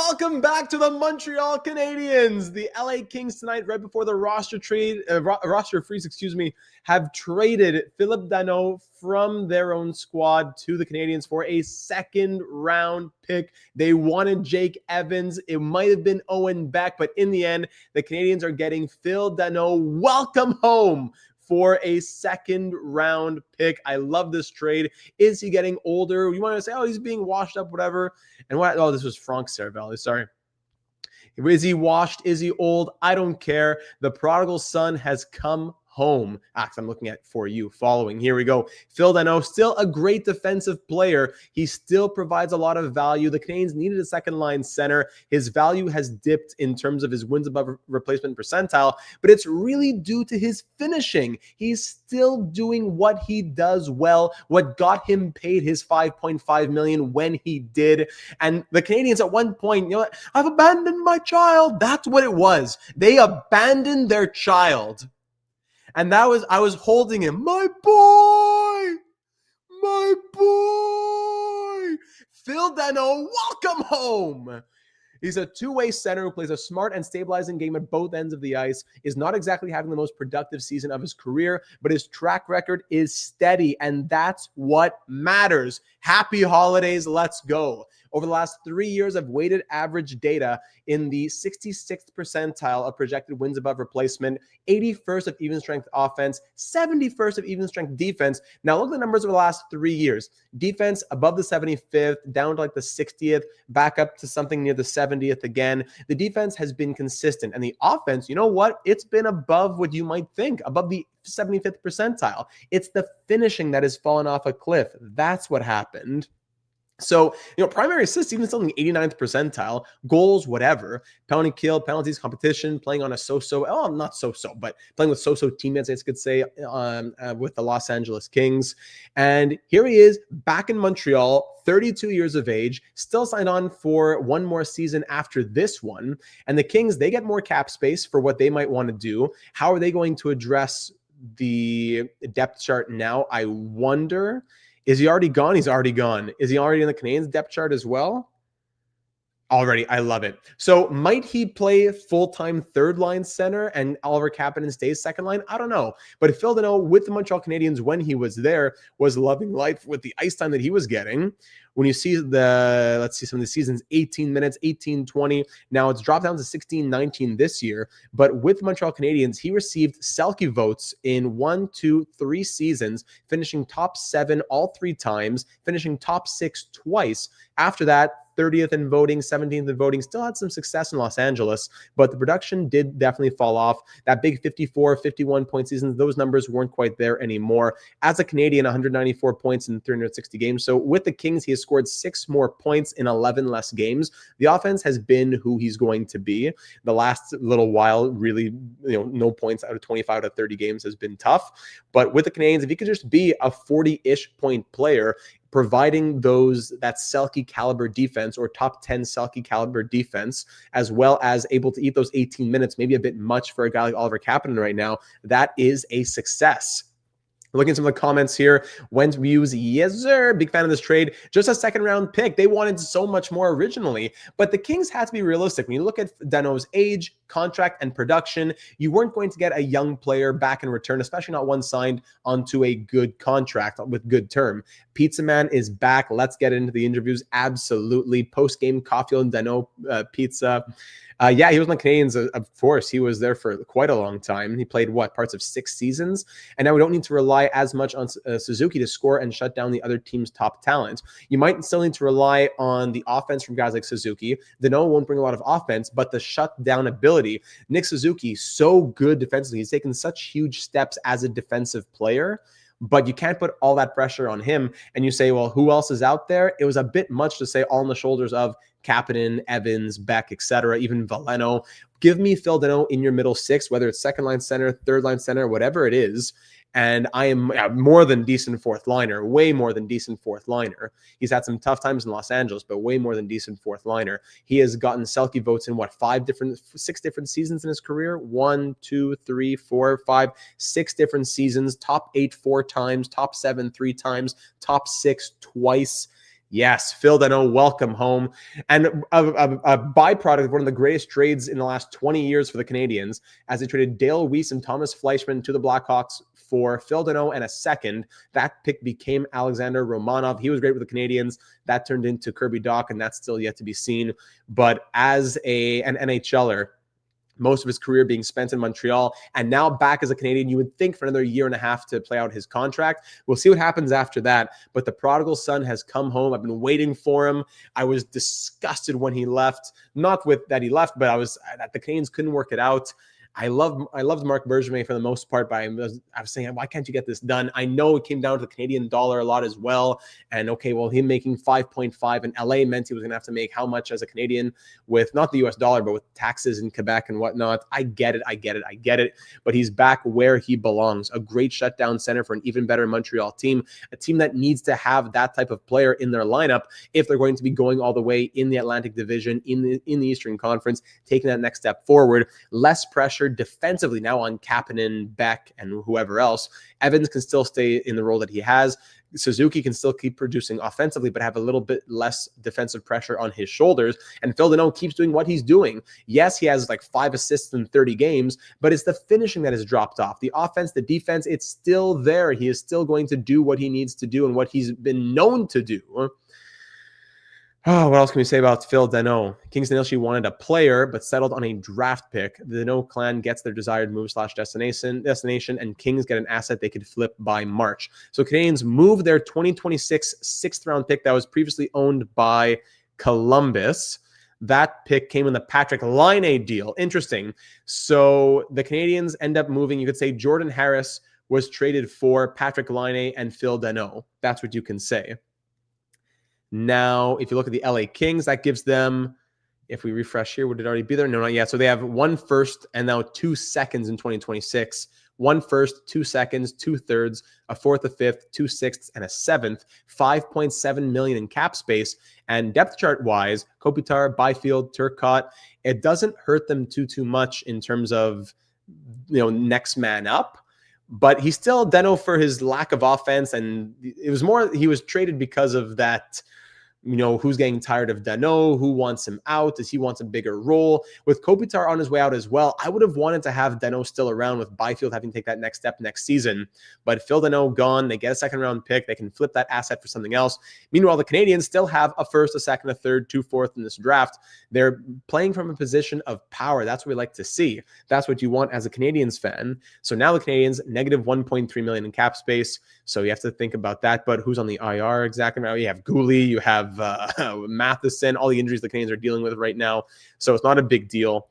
Welcome back to the Montreal Canadiens. The LA Kings tonight, right before the roster freeze, have traded Philip Danault from their own squad to the Canadiens for a second-round pick. They wanted Jake Evans. It might have been Owen Beck, but in the end, the Canadiens are getting Phil Danault. Welcome home for a second-round pick. I love this trade. Is he getting older? You want to say, oh, he's being washed up, whatever. And what? Oh, this was Frank Cervelli. Sorry. Is he washed? Is he old? I don't care. The prodigal son has come home. I'm looking at for you following. Here we go. Phil Danault, still a great defensive player. He still provides a lot of value. The Canadiens needed a second line center. His value has dipped in terms of his wins above replacement percentile, but it's really due to his finishing. He's still doing what he does well, what got him paid his $5.5 million when he did. And the Canadiens at one point, you know what? I've abandoned my child. That's what it was. They abandoned their child. And I was holding him. My boy! Phil Danault, welcome home! He's a two-way center who plays a smart and stabilizing game at both ends of the ice, is not exactly having the most productive season of his career, but his track record is steady, and that's what matters. Happy holidays, let's go. Over the last 3 years of weighted average data in the 66th percentile of projected wins above replacement, 81st of even strength offense, 71st of even strength defense. Now look at the numbers over the last 3 years. Defense above the 75th, down to like the 60th, back up to something near the 70th again. The defense has been consistent. And the offense, you know what? It's been above what you might think, above the 75th percentile. It's the finishing that has fallen off a cliff. That's what happened. So, primary assists, even still in the 89th percentile, goals, whatever, penalty kill, penalties, competition, playing on a but playing with so-so teammates, I could say, with the Los Angeles Kings. And here he is back in Montreal, 32 years of age, still signed on for one more season after this one. And the Kings, they get more cap space for what they might want to do. How are they going to address the depth chart now? I wonder. Is he already gone? He's already gone. Is he already in the Canadiens depth chart as well? Already. I love it. So might he play full-time third-line center and Oliver Kapanen stays second line? I don't know. But Phil Danault with the Montreal Canadiens when he was there was loving life with the ice time that he was getting. When you see some of the seasons, 18 minutes, 18, 20. Now it's dropped down to 16, 19 this year. But with Montreal Canadiens, he received Selke votes in 1, 2, 3 seasons, finishing top 7 all 3 times, finishing top 6 twice. After that, 30th in voting, 17th in voting, still had some success in Los Angeles, but the production did definitely fall off. That big 54, 51 point season, those numbers weren't quite there anymore. As a Canadian, 194 points in 360 games. So with the Kings, he has scored 6 more points in 11 less games. The offense has been who he's going to be. The last little while, really, no points out of 25 to 30 games has been tough. But with the Canadiens, if he could just be a 40-ish point player, providing that Selke caliber defense or top 10 Selke caliber defense, as well as able to eat those 18 minutes, maybe a bit much for a guy like Oliver Kapanen right now, that is a success. Looking at some of the comments here. Wentz views, yes, sir. Big fan of this trade. Just a second-round pick. They wanted so much more originally. But the Kings had to be realistic. When you look at Danault's age, contract, and production, you weren't going to get a young player back in return, especially not one signed onto a good contract with good term. Pizza Man is back. Let's get into the interviews. Absolutely. Post-game Caulfield and Danault pizza. Yeah, he was on the Canadiens, of course. He was there for quite a long time. He played, parts of 6 seasons? And now we don't need to rely as much on Suzuki to score and shut down the other team's top talent. You might still need to rely on the offense from guys like Suzuki. Danault won't bring a lot of offense, but the shutdown ability. Nick Suzuki, so good defensively. He's taken such huge steps as a defensive player. But you can't put all that pressure on him. And you say, well, who else is out there? It was a bit much to say all on the shoulders of Kapanen, Evans, Beck, etc., even Veleno. Give me Phil Danault in your middle 6, whether it's second line center, third line center, whatever it is. And I am more than decent fourth liner, way more than decent fourth liner. He's had some tough times in Los Angeles, but way more than decent fourth liner. He has gotten Selke votes in 6 different seasons in his career. 1, 2, 3, 4, 5, 6 different seasons. Top 8 4 times, top 7 3 times, top 6 twice. Yes, Phil Danault, welcome home. And a byproduct of one of the greatest trades in the last 20 years for the Canadiens, as they traded Dale Weiss and Thomas Fleischmann to the Blackhawks for Phil Danault and a second. That pick became Alexander Romanov. He was great with the Canadiens. That turned into Kirby Dach, and that's still yet to be seen. But as an NHLer, most of his career being spent in Montreal, and now back as a Canadian, you would think for another year and a half to play out his contract. We'll see what happens after that, but the prodigal son has come home. I've been waiting for him. I was disgusted when he left, not with that he left, but I was that the Canadians couldn't work it out. I loved Marc Bergevin for the most part, but I was saying, why can't you get this done? I know it came down to the Canadian dollar a lot as well. And okay, well, him making 5.5 in LA meant he was going to have to make how much as a Canadian with not the US dollar, but with taxes in Quebec and whatnot. I get it. But he's back where he belongs. A great shutdown center for an even better Montreal team, a team that needs to have that type of player in their lineup if they're going to be going all the way in the Atlantic Division, in the Eastern Conference, taking that next step forward. Less pressure defensively now on Kapanen, Beck, and whoever else. Evans can still stay in the role that he has. Suzuki can still keep producing offensively, but have a little bit less defensive pressure on his shoulders. And Phil Danault keeps doing what he's doing. Yes, he has like 5 assists in 30 games, but it's the finishing that has dropped off. The offense, the defense, it's still there. He is still going to do what he needs to do and what he's been known to do. Oh, what else can we say about Phil Danault? Kings Danault wanted a player, but settled on a draft pick. The Danault clan gets their desired move / destination, and Kings get an asset they could flip by March. So Canadians move their 2026 6th-round pick that was previously owned by Columbus. That pick came in the Patrick Laine deal. Interesting. So the Canadians end up moving, you could say Jordan Harris was traded for Patrick Laine and Phil Danault. That's what you can say. Now, if you look at the LA Kings, that gives them, if we refresh here, would it already be there? No, not yet. So they have 1 first and now 2 seconds in 2026. 1 first, 2 seconds, 2 thirds, a 4th, a 5th, 2 sixths, and a 7th. $5.7 million in cap space. And depth chart wise, Kopitar, Byfield, Turcotte, it doesn't hurt them too much in terms of, next man up. But he's still Danault for his lack of offense, and it was more he was traded because of that. Who's getting tired of Danault? Who wants him out? Does he want a bigger role? With Kopitar on his way out as well, I would have wanted to have Danault still around with Byfield having to take that next step next season. But Phil Danault gone. They get a 2nd-round pick. They can flip that asset for something else. Meanwhile, the Canadians still have a 1st, a 2nd, a 3rd, 2 4th in this draft. They're playing from a position of power. That's what we like to see. That's what you want as a Canadians fan. So now the Canadians, negative $1.3 million in cap space. So you have to think about that. But who's on the IR exactly now? You have Gooley, you have Matheson, all the injuries the Canadians are dealing with right now. So it's not a big deal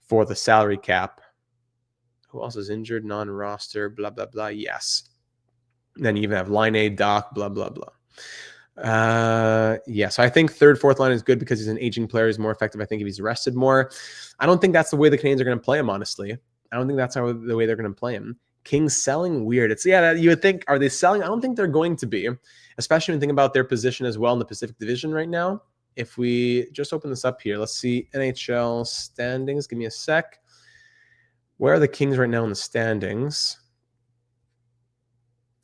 for the salary cap. Who else is injured? Non-roster, blah, blah, blah. Yes. Then you even have Laine, Dach, blah, blah, blah. So I think 3rd, 4th line is good because he's an aging player. He's more effective, I think, if he's rested more. I don't think that's the way the Canadians are going to play him, honestly. I don't think that's the way they're going to play him. Kings selling, weird. You would think, are they selling? I don't think they're going to be, especially when you think about their position as well in the Pacific Division right now. If we just open this up here, let's see NHL standings. Give me a sec. Where are the Kings right now in the standings?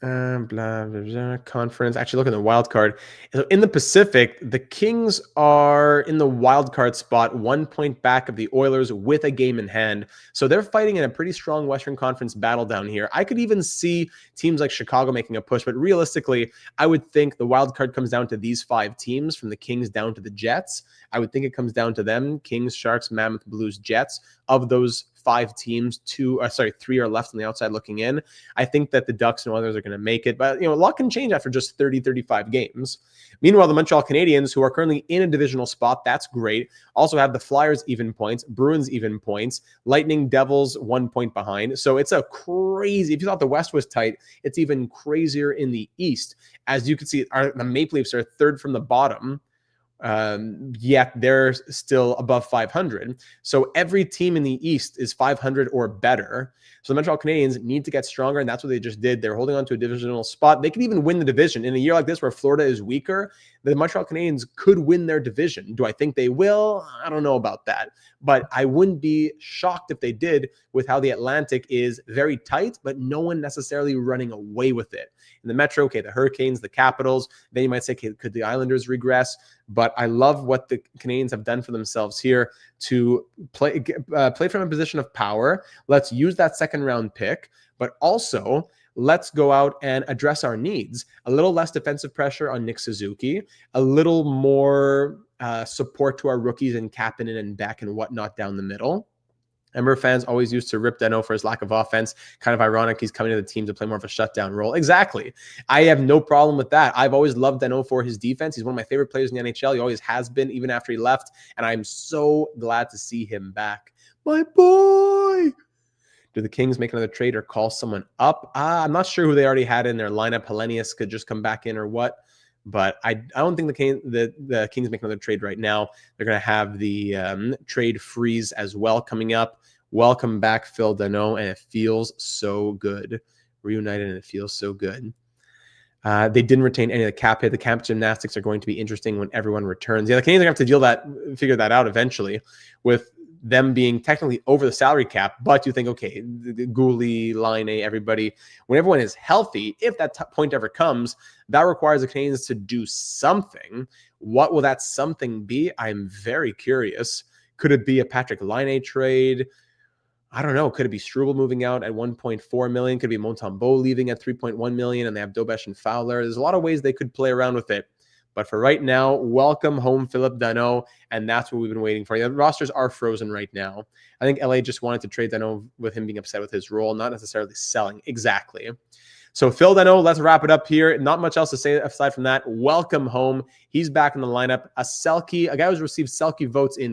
Blah, blah, blah, conference. Actually, look at the wild card. So in the Pacific, the Kings are in the wild card spot, 1 point back of the Oilers with a game in hand. So they're fighting in a pretty strong Western Conference battle down here. I could even see teams like Chicago making a push, but realistically, I would think the wild card comes down to these 5 teams, from the Kings down to the Jets. I would think it comes down to them: Kings, Sharks, Mammoth, Blues, Jets. Of those 5 teams, 3 are left on the outside looking in. I think that the Ducks and others are going to make it, but a lot can change after just 30, 35 games. Meanwhile, the Montreal Canadiens, who are currently in a divisional spot, that's great. Also have the Flyers even points, Bruins even points, Lightning, Devils 1 point behind. So it's a crazy, if you thought the West was tight, it's even crazier in the East. As you can see, the Maple Leafs are 3rd from the bottom. Yet they're still above 500. So every team in the East is 500 or better. So the Montreal Canadiens need to get stronger, and that's what they just did. They're holding on to a divisional spot. They could even win the division. In a year like this where Florida is weaker, the Montreal Canadiens could win their division. Do I think they will? I don't know about that. But I wouldn't be shocked if they did, with how the Atlantic is very tight, but no one necessarily running away with it. in the Metro. Okay, the Hurricanes, the Capitals. Then you might say, okay, could the Islanders regress? But I love what the Canadiens have done for themselves here to play from a position of power. Let's use that second round pick, but also let's go out and address our needs. A little less defensive pressure on Nick Suzuki, a little more support to our rookies and Kapanen and Beck and whatnot down the middle. Ember fans always used to rip Danault for his lack of offense. Kind of ironic he's coming to the team to play more of a shutdown role. Exactly. I have no problem with that. I've always loved Danault for his defense. He's one of my favorite players in the NHL. He always has been, even after he left. And I'm so glad to see him back. My boy! Do the Kings make another trade or call someone up? I'm not sure who they already had in their lineup. Hellenius could just come back in or what. But I don't think the Kings make another trade right now. They're going to have the trade freeze as well coming up. Welcome back, Phil Danault, and it feels so good. Reunited, and it feels so good. They didn't retain any of the cap hit. The cap gymnastics are going to be interesting when everyone returns. Yeah, the Canadiens are going to have to figure that out eventually with them being technically over the salary cap, but you think, okay, the Goulet, Line, everybody, when everyone is healthy, if that point ever comes, that requires the Canadiens to do something. What will that something be? I'm very curious. Could it be a Patrick Line trade? I don't know. Could it be Struble moving out at 1.4 million? Could it be Montembeault leaving at 3.1 million and they have Dobesh and Fowler? There's a lot of ways they could play around with it. But for right now, welcome home, Philip Danault, and that's what we've been waiting for. The rosters are frozen right now. I think LA just wanted to trade Danault with him being upset with his role, not necessarily selling. Exactly. So Phil Danault, let's wrap it up here. Not much else to say aside from that. Welcome home. He's back in the lineup. A guy who's received Selke votes in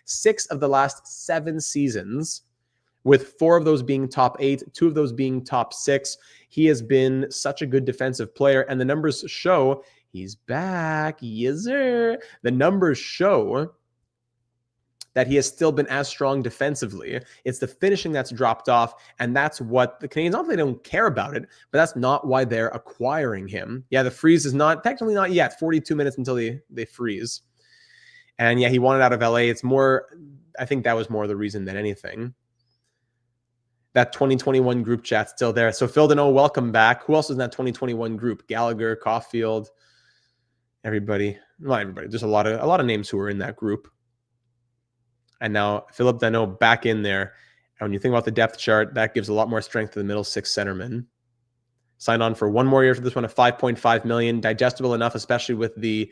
6 of the last 7 seasons, with 4 of those being top 8, 2 of those being top 6. He has been such a good defensive player, and the numbers show he's back. Yes, sir. The numbers show that he has still been as strong defensively. It's the finishing that's dropped off, and that's what the Canadiens, not that they don't care about it, but that's not why they're acquiring him. Yeah, the freeze is technically not yet, 42 minutes until they freeze. And yeah, he wanted out of LA. It's more, I think that was more the reason than anything. That 2021 group chat's still there. So Phil Danault, welcome back. Who else is in that 2021 group? Gallagher, Caulfield, everybody. Not everybody. There's a lot of names who are in that group. And now Philip Danault back in there. And when you think about the depth chart, that gives a lot more strength to the middle 6 centermen. Signed on for 1 more year for this one of $5.5 million. Digestible enough, especially with the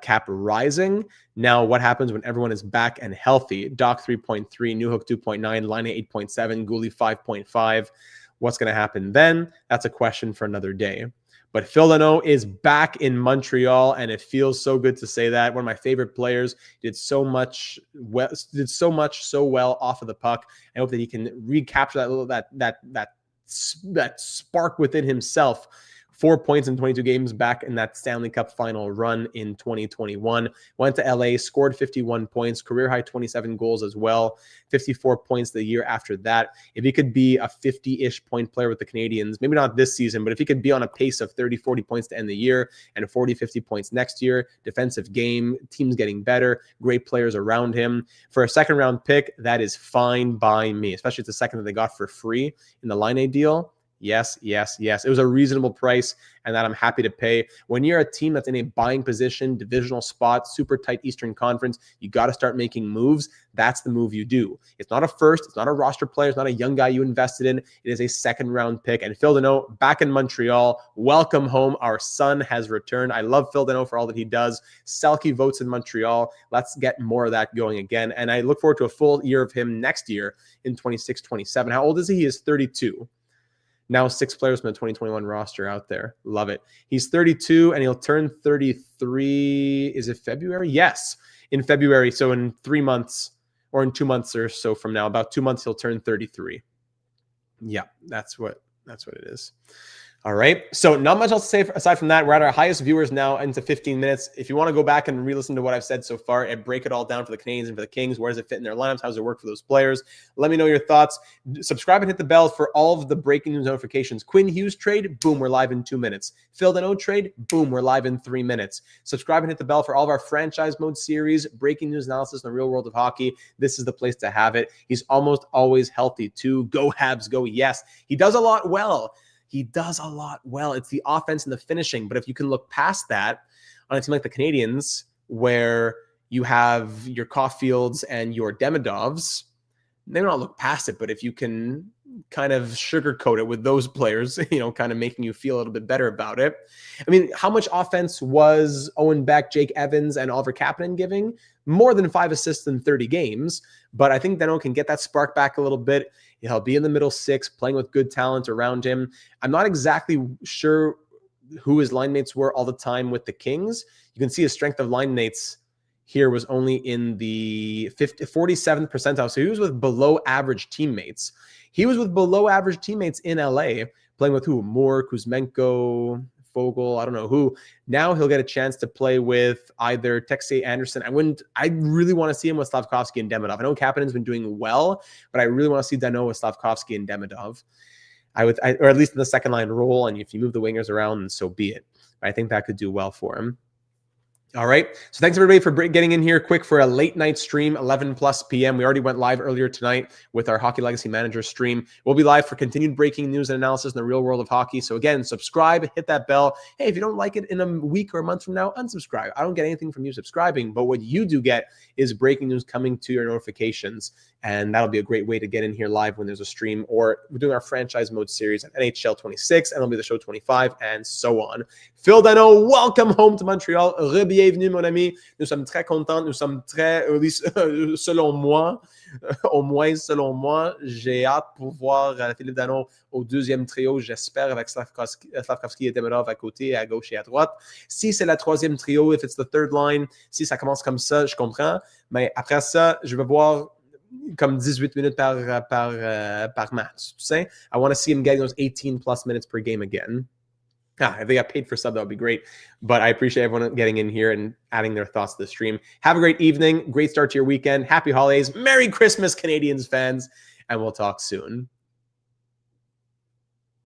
cap rising. Now, what happens when everyone is back and healthy? Doc 3.3, Newhook 2.9, Line 8.7, Goulet 5.5. What's going to happen then? That's a question for another day. But Phil Danault is back in Montreal, and it feels so good to say that. One of my favorite players, did so much so well off of the puck. I hope that he can recapture that spark within himself. 4 points in 22 games back in that Stanley Cup final run in 2021. Went to LA, scored 51 points, career high 27 goals as well, 54 points the year after that. If he could be a 50-ish point player with the Canadiens, maybe not this season, but if he could be on a pace of 30, 40 points to end the year and 40, 50 points next year, defensive game, teams getting better, great players around him. For a second round pick, that is fine by me, especially it's the second that they got for free in the Line deal. Yes. It was a reasonable price, and that I'm happy to pay. When you're a team that's in a buying position, divisional spot, super tight Eastern Conference, you got to start making moves. That's the move you do. It's not a first. It's not a roster player. It's not a young guy you invested in. It is a second-round pick. And Phil Danault, back in Montreal. Welcome home. Our son has returned. I love Phil Danault for all that he does. Selke votes in Montreal. Let's get more of that going again. And I look forward to a full year of him next year in 26-27. How old is he? He is 32. Now 6 players from the 2021 roster out there. Love it. He's 32 and he'll turn 33. Is it February? Yes, in February. So in 3 months or in 2 months or so from now, about 2 months, he'll turn 33. Yeah, that's what it is. All right. So not much else to say aside from that. We're at our highest viewers now into 15 minutes. If you want to go back and re-listen to what I've said so far and break it all down for the Canadians and for the Kings, where does it fit in their lineups? How does it work for those players? Let me know your thoughts. Subscribe and hit the bell for all of the breaking news notifications. Quinn Hughes trade, boom, we're live in 2 minutes. Phil Danault trade, boom, we're live in 3 minutes. Subscribe and hit the bell for all of our franchise mode series, breaking news analysis in the real world of hockey. This is the place to have it. He's almost always healthy too. Go Habs, go. Yes, he does a lot well. He does a lot well. It's the offense and the finishing. But if you can look past that on a team like the Canadians, where you have your Caulfields and your Demidovs, they don't look past it. But if you can kind of sugarcoat it with those players, kind of making you feel a little bit better about it. I mean, how much offense was Owen Beck, Jake Evans, and Oliver Kapanen giving? More than 5 assists in 30 games. But I think Danault can get that spark back a little bit. He'll be in the middle 6, playing with good talent around him. I'm not exactly sure who his line mates were all the time with the Kings. You can see his strength of line mates here was only in the 47th percentile. So he was with below average teammates. He was with below average teammates in LA, playing with who? Moore, Kuzmenko, Fogle, I don't know who. Now he'll get a chance to play with either Texier Anderson. I really want to see him with Slavkovsky and Demidov. I know Kapanen's been doing well, but I really want to see Danault with Slavkovsky and Demidov. Or at least in the second line role. And if you move the wingers around, then so be it. I think that could do well for him. All right. So thanks everybody for getting in here quick for a late night stream, 11 plus p.m. We already went live earlier tonight with our Hockey Legacy Manager stream. We'll be live for continued breaking news and analysis in the real world of hockey. So again, subscribe, hit that bell. Hey, if you don't like it in a week or a month from now, unsubscribe. I don't get anything from you subscribing, but what you do get is breaking news coming to your notifications. And that'll be a great way to get in here live when there's a stream, or we're doing our franchise mode series at NHL 26, and it'll be the show 25, and so on. Phil Danault, welcome home to Montreal. Re-bienvenue, mon ami. Nous sommes très contents. Nous sommes très, selon moi, au moins selon moi, j'ai hâte pour voir Philippe Danault au deuxième trio, j'espère, avec Slavkovsky et Demidov à côté, à gauche et à droite. Si c'est la troisième trio, if it's the third line, si ça commence comme ça, je comprends. Mais après ça, je vais voir comme 18 minutes par match. Tu sais? I want to see him getting those 18 plus minutes per game again. If they got paid for sub, that would be great. But I appreciate everyone getting in here and adding their thoughts to the stream. Have a great evening. Great start to your weekend. Happy holidays. Merry Christmas, Canadians fans. And we'll talk soon.